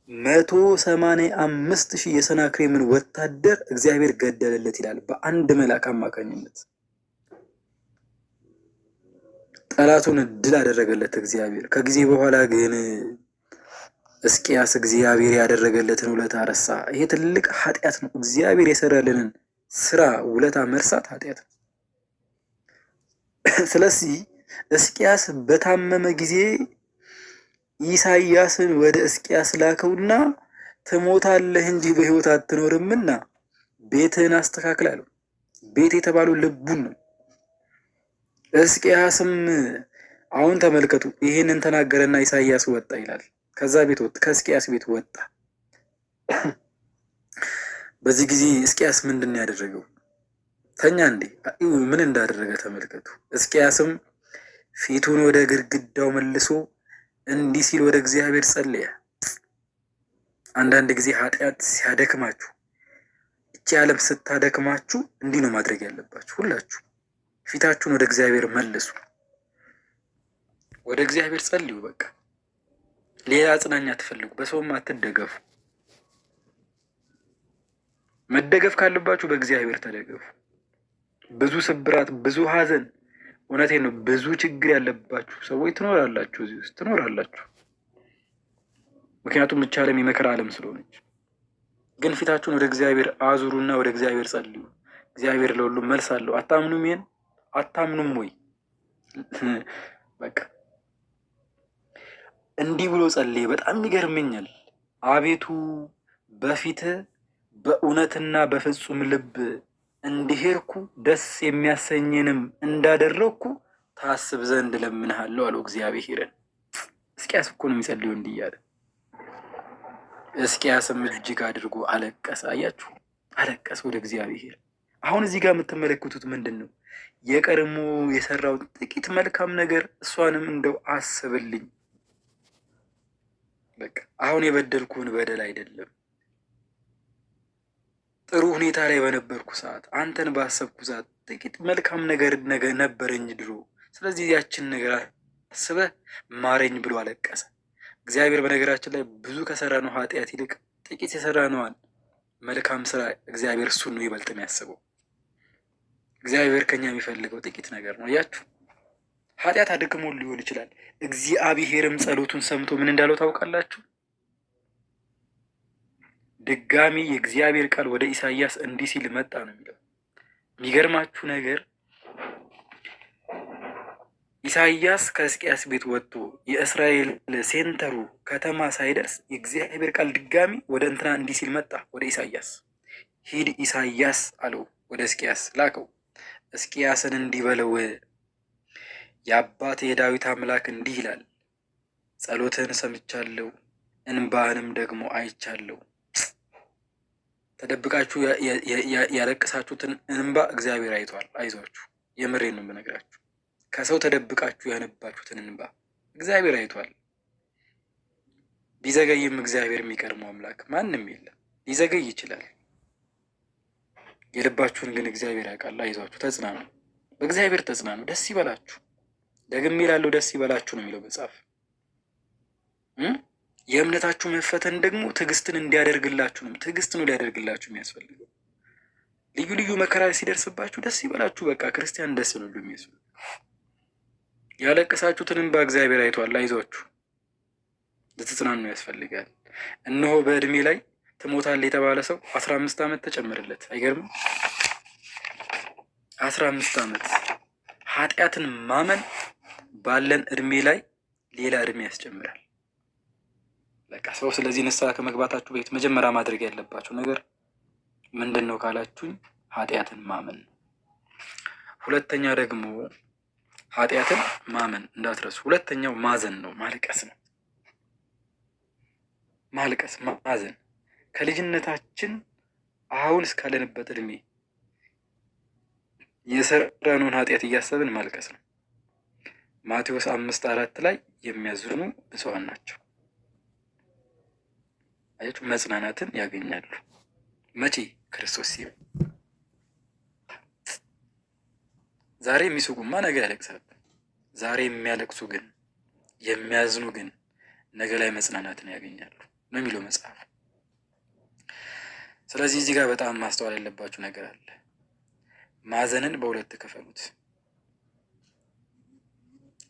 185,000 የሰናክሬምን ወታደር እግዚአብሔር ገደለለት ይላል፣ በአንድ መልአክ አማካኝነት። ጠላቱን ድል አደረገለት እግዚአብሔር። ከጊዜ በኋላ ግን ሕዝቅያስ እግዚአብሔር ያደረገለትን ውለታ ረሳ። ይሄ ትልቅ ኃጢአት ነው። እግዚአብሔር የሰራልንን ስራ ውለታ መርሳት ኃጢአት ነው። ስለዚህ ሕዝቅያስ በታመመ ጊዜ ኢሳይያስን ወደ ሕዝቅያስ ላከውና ትሞታለህ እንጂ በሕይወት አትኖርምና ቤትህን አስተካክል አለው። ቤት የተባለው ልቡን ነው። ሕዝቅያስም አሁን ተመልከቱ፣ ይህንን ተናገረና ኢሳይያስ ወጣ ይላል። ከዛ ቤት ወጣ፣ ከሕዝቅያስ ቤት ወጣ። በዚህ ጊዜ ሕዝቅያስ ምንድን ያደረገው? ተኛ እንዴ? ምን እንዳደረገ ተመልከቱ። ሕዝቅያስም ፊቱን ወደ ግድግዳው መልሶ እንዲህ ሲል ወደ እግዚአብሔር ጸለየ። አንዳንድ ጊዜ ኃጢአት ሲያደክማችሁ፣ እቺ ዓለም ስታደክማችሁ እንዲህ ነው ማድረግ ያለባችሁ። ሁላችሁ ፊታችሁን ወደ እግዚአብሔር መልሱ፣ ወደ እግዚአብሔር ጸልዩ። በቃ ሌላ አጽናኝ አትፈልጉ፣ በሰውም አትደገፉ። መደገፍ ካለባችሁ በእግዚአብሔር ተደገፉ። ብዙ ስብራት፣ ብዙ ሐዘን፣ እውነቴን ነው፣ ብዙ ችግር ያለባችሁ ሰዎች ትኖራላችሁ፣ እዚህ ውስጥ ትኖራላችሁ። ምክንያቱም ይህች ዓለም የመከራ ዓለም ስለሆነች። ግን ፊታችሁን ወደ እግዚአብሔር አዙሩና ወደ እግዚአብሔር ጸልዩ። እግዚአብሔር ለሁሉም መልስ አለው። አታምኑም? ይሄን አታምኑም ወይ? በቃ እንዲህ ብሎ ጸልየ። በጣም ይገርመኛል። አቤቱ በፊትህ በእውነትና በፍጹም ልብ እንዲሄድኩ ደስ የሚያሰኝንም እንዳደረግኩ ታስብ ዘንድ እለምንሃለሁ አለው እግዚአብሔርን። ሕዝቅያስ እኮ ነው የሚጸልየው እንዲህ እያለ። ሕዝቅያስም እጅግ አድርጎ አለቀሰ። አያችሁ፣ አለቀሰ ወደ እግዚአብሔር። አሁን እዚህ ጋር የምትመለከቱት ምንድን ነው? የቀድሞ የሰራው ጥቂት መልካም ነገር እሷንም እንደው አስብልኝ። በቃ አሁን የበደልኩህን በደል አይደለም፣ ጥሩ ሁኔታ ላይ በነበርኩ ሰዓት፣ አንተን ባሰብኩ ሰዓት ጥቂት መልካም ነገር ነበረኝ ድሮ። ስለዚህ ያችን ነገር አስበህ ማረኝ ብሎ አለቀሰ። እግዚአብሔር በነገራችን ላይ ብዙ ከሰራነው ኃጢአት ይልቅ ጥቂት የሰራነዋን መልካም ስራ እግዚአብሔር እሱን ነው ይበልጥ የሚያስበው። እግዚአብሔር ከኛ የሚፈልገው ጥቂት ነገር ነው። ያችሁ ኃጢአት አድክሞ ሊሆን ይችላል። እግዚአብሔርም ጸሎቱን ሰምቶ ምን እንዳለው ታውቃላችሁ? ድጋሚ የእግዚአብሔር ቃል ወደ ኢሳይያስ እንዲህ ሲል መጣ ነው የሚለው። የሚገርማችሁ ነገር ኢሳይያስ ከሕዝቅያስ ቤት ወጥቶ የእስራኤል ሴንተሩ ከተማ ሳይደርስ የእግዚአብሔር ቃል ድጋሚ ወደ እንትና እንዲህ ሲል መጣ ወደ ኢሳይያስ። ሂድ ኢሳይያስ አለው፣ ወደ ሕዝቅያስ ላከው። ሕዝቅያስን እንዲህ በለው፣ የአባቴ የዳዊት አምላክ እንዲህ ይላል፣ ጸሎትህን ሰምቻለሁ፣ እንባህንም ደግሞ አይቻለሁ። ተደብቃችሁ ያለቀሳችሁትን እንባ እግዚአብሔር አይቷል። አይዟችሁ፣ የምሬን ነው የምነግራችሁ። ከሰው ተደብቃችሁ ያነባችሁትን እንባ እግዚአብሔር አይቷል። ቢዘገይም እግዚአብሔር የሚቀድመው አምላክ ማንም የለም። ሊዘገይ ይችላል። የልባችሁን ግን እግዚአብሔር ያውቃል። አይዟችሁ፣ ተጽናኑ፣ በእግዚአብሔር ተጽናኑ፣ ደስ ይበላችሁ። ደግሜ እላለሁ ደስ ይበላችሁ ነው የሚለው መጽሐፍ። የእምነታችሁ መፈተን ደግሞ ትዕግስትን እንዲያደርግላችሁ ነው። ትዕግስት ነው ሊያደርግላችሁ የሚያስፈልገው። ልዩ ልዩ መከራ ሲደርስባችሁ ደስ ይበላችሁ። በቃ ክርስቲያን ደስ ነው የሚያስፈልገው። ያለቀሳችሁትንም በእግዚአብሔር አይቷል። አይዟችሁ፣ ልትጽናኑ ያስፈልጋል። እነሆ በእድሜ ላይ ትሞታለህ የተባለ ሰው 15 ዓመት ተጨመረለት። አይገርምም? 15 ዓመት ኃጢአትን ማመን ባለን እድሜ ላይ ሌላ እድሜ ያስጨምራል። በቃ ሰው ስለዚህ ንስሐ ከመግባታችሁ በፊት መጀመሪያ ማድረግ ያለባችሁ ነገር ምንድን ነው ካላችሁኝ፣ ኃጢአትን ማመን። ሁለተኛ ደግሞ ኃጢአትን ማመን እንዳትረሱ። ሁለተኛው ማዘን ነው፣ ማልቀስ ነው። ማልቀስ፣ ማዘን ከልጅነታችን አሁን እስካለንበት እድሜ የሰራነውን ኃጢአት እያሰብን ማልቀስ ነው። ማቴዎስ 5:4 ላይ የሚያዝኑ ብፁዓን ናቸው፣ አያችሁ፣ መጽናናትን ያገኛሉ። መቼ? ክርስቶስ ሲሆን። ዛሬ የሚስቁማ ነገ ያለቅሳሉ። ዛሬ የሚያለቅሱ ግን የሚያዝኑ ግን ነገ ላይ መጽናናትን ያገኛሉ ነው የሚለው መጽሐፍ። ስለዚህ እዚህ ጋር በጣም ማስተዋል ያለባችሁ ነገር አለ። ማዘንን በሁለት ከፈሉት።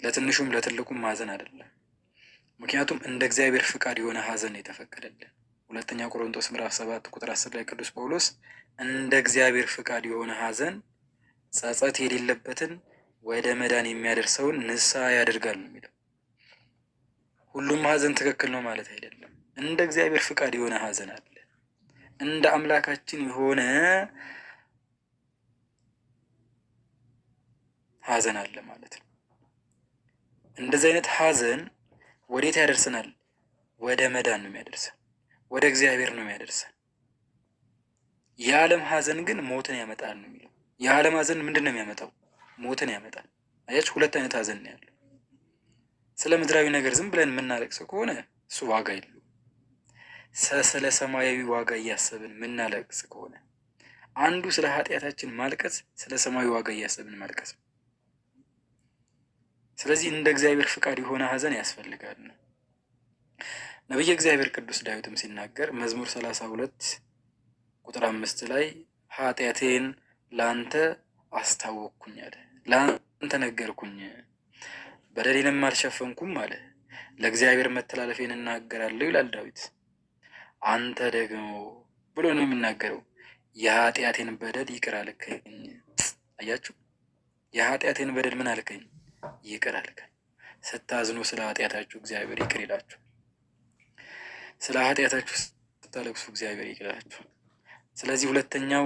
ለትንሹም ለትልቁም ማዘን አይደለም። ምክንያቱም እንደ እግዚአብሔር ፍቃድ የሆነ ሀዘን የተፈቀደልን። ሁለተኛ ቆሮንቶስ ምዕራፍ 7 ቁጥር 10 ላይ ቅዱስ ጳውሎስ እንደ እግዚአብሔር ፍቃድ የሆነ ሀዘን ጸጸት የሌለበትን ወደ መዳን የሚያደርሰውን ንስሐ ያደርጋል ነው የሚለው። ሁሉም ሀዘን ትክክል ነው ማለት አይደለም። እንደ እግዚአብሔር ፍቃድ የሆነ ሀዘን አለ። እንደ አምላካችን የሆነ ሀዘን አለ ማለት ነው። እንደዚህ አይነት ሀዘን ወዴት ያደርሰናል? ወደ መዳን ነው የሚያደርሰን፣ ወደ እግዚአብሔር ነው የሚያደርሰን። የዓለም ሀዘን ግን ሞትን ያመጣል ነው የሚለው። የዓለም ሀዘን ምንድን ነው የሚያመጣው? ሞትን ያመጣል። አያችሁ፣ ሁለት አይነት ሀዘን ነው ያለው። ስለ ምድራዊ ነገር ዝም ብለን የምናለቅሰው ከሆነ እሱ ዋጋ የለውም። ስለ ሰማያዊ ዋጋ እያሰብን የምናለቅስ ከሆነ አንዱ ስለ ኃጢአታችን ማልቀስ፣ ስለ ሰማያዊ ዋጋ እያሰብን ማልቀስ ነው። ስለዚህ እንደ እግዚአብሔር ፍቃድ የሆነ ሀዘን ያስፈልጋል ነው። ነቢየ እግዚአብሔር ቅዱስ ዳዊትም ሲናገር መዝሙር 32 ቁጥር 5 ላይ ኃጢአቴን ለአንተ አስታወቅኩኝ አለ። ለአንተ ነገርኩኝ፣ በደሌንም አልሸፈንኩም አለ። ለእግዚአብሔር መተላለፌን እናገራለሁ ይላል ዳዊት። አንተ ደግሞ ብሎ ነው የሚናገረው፣ የኃጢአቴን በደል ይቅር አልከኝ። አያችሁ፣ የኃጢአቴን በደል ምን አልከኝ? ይቅር አልከኝ። ስታዝኑ ስለ ኃጢአታችሁ እግዚአብሔር ይቅር ይላችሁ። ስለ ኃጢአታችሁ ስታለቅሱ እግዚአብሔር ይቅር ይላችሁ። ስለዚህ ሁለተኛው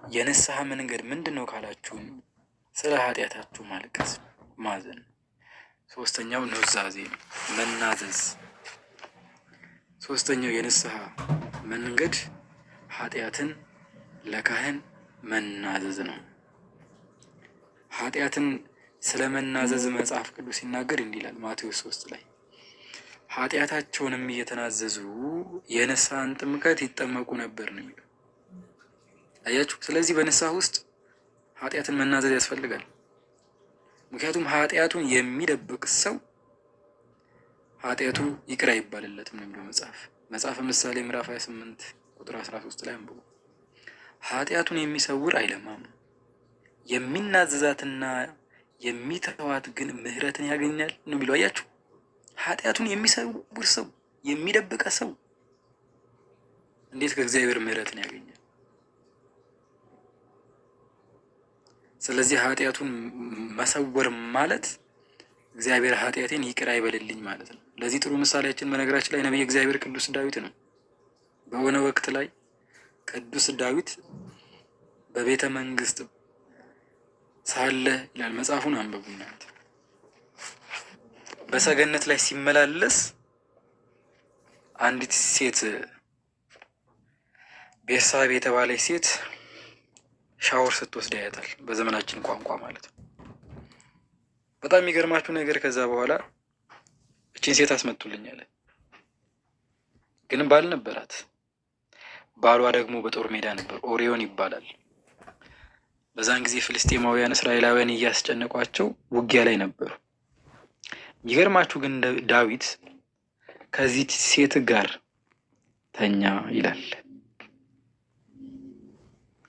የንስሐ መንገድ ምንድን ነው ካላችሁን፣ ስለ ኃጢአታችሁ ማልቀስ፣ ማዘን። ሶስተኛው ኑዛዜ ነው፣ መናዘዝ። ሶስተኛው የንስሐ መንገድ ኃጢአትን ለካህን መናዘዝ ነው። ኃጢአትን ስለ መናዘዝ መጽሐፍ ቅዱስ ሲናገር እንዲህ ይላል ማቴዎስ 3 ላይ ኃጢአታቸውንም እየተናዘዙ የንስሐን ጥምቀት ይጠመቁ ነበር ነው የሚለው። አያችሁ፣ ስለዚህ በንስሐ ውስጥ ኃጢአትን መናዘዝ ያስፈልጋል። ምክንያቱም ኃጢአቱን የሚደብቅ ሰው ኃጢአቱ ይቅር አይባልለትም ነው የሚለው መጽሐፈ ምሳሌ ምዕራፍ 28 ቁጥር 13 ላይ አንብቡ። ኃጢአቱን የሚሰውር አይለማም፣ የሚናዘዛትና የሚተዋት ግን ምሕረትን ያገኛል ነው የሚለው። አያችሁ፣ ኃጢአቱን የሚሰውር ሰው፣ የሚደብቀ ሰው እንዴት ከእግዚአብሔር ምሕረትን ያገኛል? ስለዚህ ኃጢአቱን መሰወር ማለት እግዚአብሔር ኃጢአቴን ይቅር አይበልልኝ ማለት ነው። ለዚህ ጥሩ ምሳሌያችን በነገራችን ላይ ነቢየ እግዚአብሔር ቅዱስ ዳዊት ነው። በሆነ ወቅት ላይ ቅዱስ ዳዊት በቤተ መንግስት ሳለ ይላል፣ መጽሐፉን አንብቡና በሰገነት ላይ ሲመላለስ አንዲት ሴት ቤርሳቤ የተባለች ሴት ሻወር ስትወስድ ያያታል፣ በዘመናችን ቋንቋ ማለት ነው። በጣም የሚገርማችሁ ነገር ከዛ በኋላ እቺን ሴት አስመጡልኝ አለ። ግን ባል ነበራት። ባሏ ደግሞ በጦር ሜዳ ነበር፣ ኦሪዮን ይባላል። በዛን ጊዜ ፍልስጤማውያን እስራኤላውያን እያስጨነቋቸው ውጊያ ላይ ነበሩ። የሚገርማችሁ ግን ዳዊት ከዚህ ሴት ጋር ተኛ ይላል።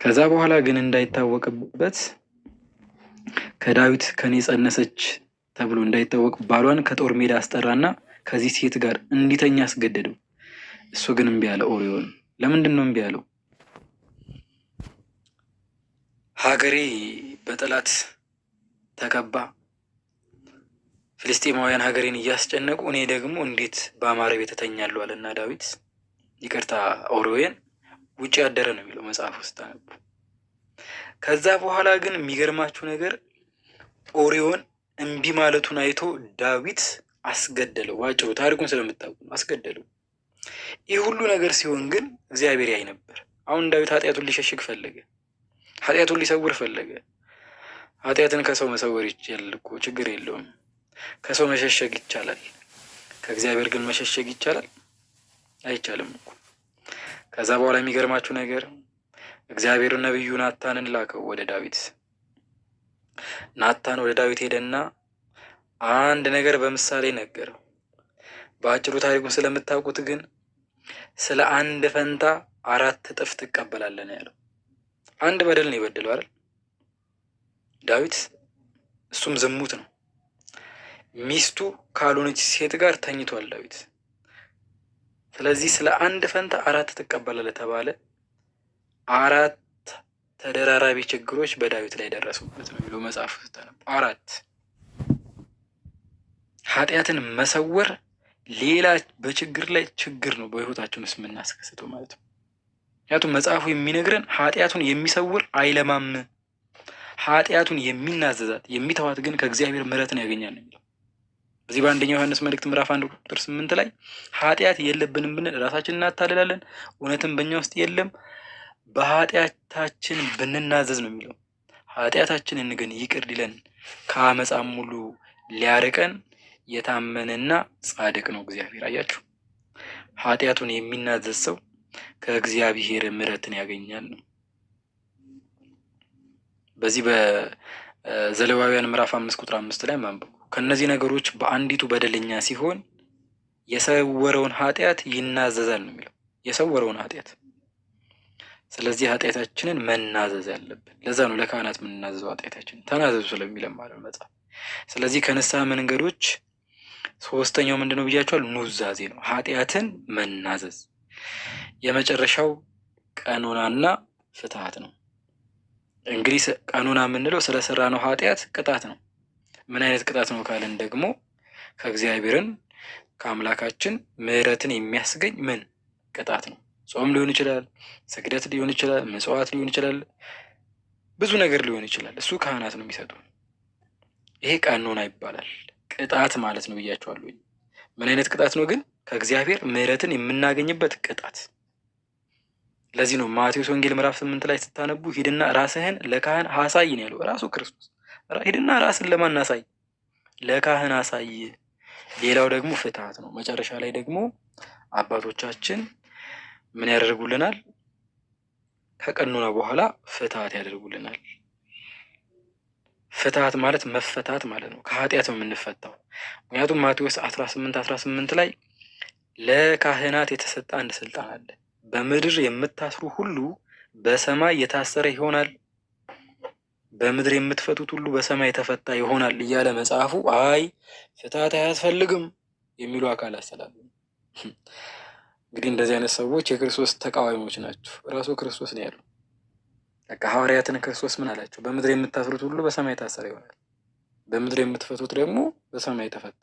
ከዛ በኋላ ግን እንዳይታወቅበት ከዳዊት ከኔ ጸነሰች ተብሎ እንዳይታወቅ ባሏን ከጦር ሜዳ አስጠራና ከዚህ ሴት ጋር እንዲተኛ አስገደደው። እሱ ግን እምቢ አለ። ኦሪዮን ለምንድን ነው እምቢ አለው? ሀገሬ በጠላት ተከባ፣ ፍልስጤማውያን ሀገሬን እያስጨነቁ እኔ ደግሞ እንዴት በአማረ ቤት እተኛለሁ አለና ዳዊት፣ ይቅርታ ኦሪዮን ውጭ ያደረ ነው የሚለው መጽሐፍ ውስጥ አነቡ። ከዛ በኋላ ግን የሚገርማችሁ ነገር ኦሪዮን እምቢ ማለቱን አይቶ ዳዊት አስገደለው። ባጭሩ ታሪኩን ስለምታውቁ ነው፣ አስገደለው። ይህ ሁሉ ነገር ሲሆን ግን እግዚአብሔር ያይ ነበር። አሁን ዳዊት ኃጢአቱን ሊሸሽግ ፈለገ፣ ኃጢአቱን ሊሰውር ፈለገ። ኃጢአትን ከሰው መሰወር ይችላል እኮ ችግር የለውም። ከሰው መሸሸግ ይቻላል፣ ከእግዚአብሔር ግን መሸሸግ ይቻላል? አይቻልም እኮ። ከዛ በኋላ የሚገርማችሁ ነገር እግዚአብሔር ነቢዩ ናታንን ላከው ወደ ዳዊት። ናታን ወደ ዳዊት ሄደና አንድ ነገር በምሳሌ ነገረው። በአጭሩ ታሪኩን ስለምታውቁት ግን ስለ አንድ ፈንታ 4 እጥፍ ትቀበላለህ ነው ያለው። አንድ በደል ነው የበደለው አይደል ዳዊት፣ እሱም ዝሙት ነው። ሚስቱ ካልሆነች ሴት ጋር ተኝቷል ዳዊት። ስለዚህ ስለ አንድ ፈንታ 4 ትቀበላለህ ተባለ። 4 ተደራራቢ ችግሮች በዳዊት ላይ ደረሱበት ነው የሚለው መጽሐፍ ውስጥ ነው። 4 ኃጢአትን መሰወር ሌላ በችግር ላይ ችግር ነው በህይወታችን ውስጥ የምናስከስተው ማለት ነው። ምክንያቱም መጽሐፉ የሚነግረን ኃጢአቱን የሚሰውር አይለማም፣ ኃጢአቱን የሚናዘዛት የሚተዋት ግን ከእግዚአብሔር ምሕረትን ያገኛል ነው የሚለው። በዚህ በአንደኛው ዮሐንስ መልእክት ምዕራፍ 1 ቁጥር 8 ላይ ኃጢአት የለብንም ብንል ራሳችንን እናታልላለን፣ እውነትም በእኛ ውስጥ የለም። በኃጢአታችን ብንናዘዝ ነው የሚለው። ኃጢአታችንን ግን ይቅር ሊለን ከአመፃም ሙሉ ሊያርቀን የታመነና ጻድቅ ነው እግዚአብሔር። አያችሁ፣ ኃጢአቱን የሚናዘዝ ሰው ከእግዚአብሔር ምሕረትን ያገኛል ነው። በዚህ በዘሌዋውያን ምዕራፍ 5 ቁጥር 5 ላይ ማንበቡ ከእነዚህ ነገሮች በአንዲቱ በደለኛ ሲሆን የሰወረውን ኃጢአት ይናዘዛል ነው የሚለው። የሰወረውን ኃጢአት። ስለዚህ ኃጢአታችንን መናዘዝ ያለብን። ለዛ ነው ለካህናት የምንናዘዘው ኃጢአታችንን ተናዘዙ ስለሚለን ማለት ነው መጽሐፍ። ስለዚህ ከንስሐ መንገዶች 3ኛው ምንድነው ብያቸዋል? ኑዛዜ ነው፣ ኃጢአትን መናዘዝ። የመጨረሻው ቀኖናና ፍትሐት ነው። እንግዲህ ቀኖና የምንለው ስለሰራ ነው ኃጢአት ቅጣት ነው። ምን አይነት ቅጣት ነው ካለን ደግሞ ከእግዚአብሔርን ከአምላካችን ምሕረትን የሚያስገኝ ምን ቅጣት ነው? ጾም ሊሆን ይችላል፣ ስግደት ሊሆን ይችላል፣ ምጽዋት ሊሆን ይችላል፣ ብዙ ነገር ሊሆን ይችላል። እሱ ካህናት ነው የሚሰጡ። ይሄ ቀኖና ይባላል። ቅጣት ማለት ነው ብያቸዋለሁ። ምን አይነት ቅጣት ነው ግን? ከእግዚአብሔር ምሕረትን የምናገኝበት ቅጣት። ለዚህ ነው ማቴዎስ ወንጌል ምዕራፍ 8 ላይ ስታነቡ ሂድና ራስህን ለካህን አሳይ ነው ያለው ራሱ ክርስቶስ። ሂድና ራስን ለማን አሳይ? ለካህን አሳይ። ሌላው ደግሞ ፍትሐት ነው። መጨረሻ ላይ ደግሞ አባቶቻችን ምን ያደርጉልናል? ከቀኖና በኋላ ፍትሐት ያደርጉልናል። ፍትሐት ማለት መፈታት ማለት ነው። ከኃጢአት ነው የምንፈታው። ምክንያቱም ማቴዎስ 18:18 ላይ ለካህናት የተሰጠ አንድ ስልጣን አለ። በምድር የምታስሩ ሁሉ በሰማይ የታሰረ ይሆናል፣ በምድር የምትፈቱት ሁሉ በሰማይ የተፈታ ይሆናል እያለ መጽሐፉ አይ ፍትሐት አያስፈልግም የሚሉ አካላት ስላሉ እንግዲህ እንደዚህ አይነት ሰዎች የክርስቶስ ተቃዋሚዎች ናቸው። ራሱ ክርስቶስ ነው ያለው። በቃ ሐዋርያትን ክርስቶስ ምን አላቸው? በምድር የምታስሩት ሁሉ በሰማይ የታሰረ ይሆናል፣ በምድር የምትፈቱት ደግሞ በሰማይ የተፈታ